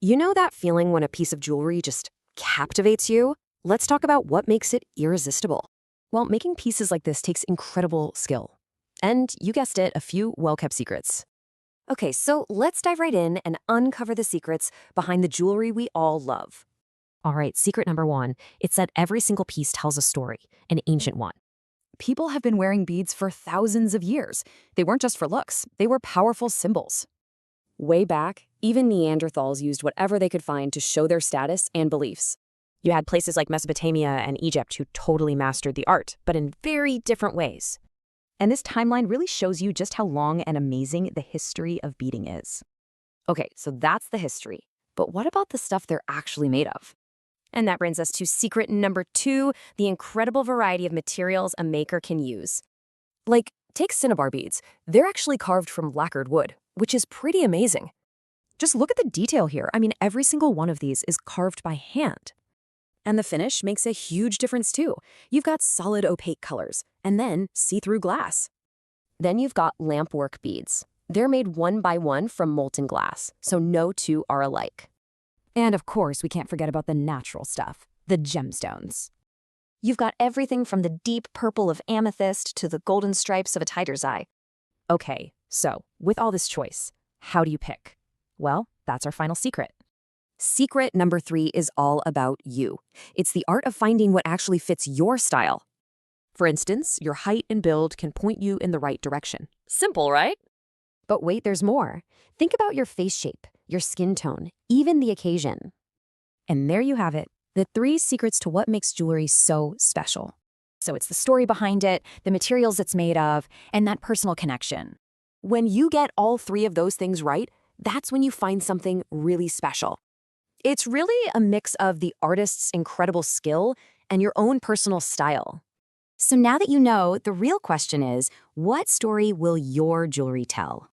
You know that feeling when a piece of jewelry just captivates you? Let's talk about what makes it irresistible. Well, making pieces like this takes incredible skill. And you guessed it, a few well-kept secrets. Okay, so let's dive right in and uncover the secrets behind the jewelry we all love. All right, secret number one, it's that every single piece tells a story, an ancient one. People have been wearing beads for thousands of years. They weren't just for looks, they were powerful symbols. Way back, even Neanderthals used whatever they could find to show their status and beliefs. You had places like Mesopotamia and Egypt who totally mastered the art, but in very different ways. And this timeline really shows you just how long and amazing the history of beading is. Okay, so that's the history. But what about the stuff they're actually made of? And that brings us to secret number two, the incredible variety of materials a maker can use. Like, take cinnabar beads. They're actually carved from lacquered wood, which is pretty amazing. Just look at the detail here. I mean, every single one of these is carved by hand. And the finish makes a huge difference too. You've got solid opaque colors, and then see-through glass. Then you've got lampwork beads. They're made one by one from molten glass, so no two are alike. And of course, we can't forget about the natural stuff, the gemstones. You've got everything from the deep purple of amethyst to the golden stripes of a tiger's eye. Okay, so with all this choice, how do you pick? Well, that's our final secret. Secret number three is all about you. It's the art of finding what actually fits your style. For instance, your height and build can point you in the right direction. Simple, right? But wait, there's more. Think about your face shape, your skin tone, even the occasion. And there you have it, the three secrets to what makes jewelry so special. So it's the story behind it, the materials it's made of, and that personal connection. When you get all three of those things right, that's when you find something really special. It's really a mix of the artist's incredible skill and your own personal style. So now that you know, the real question is, what story will your jewelry tell?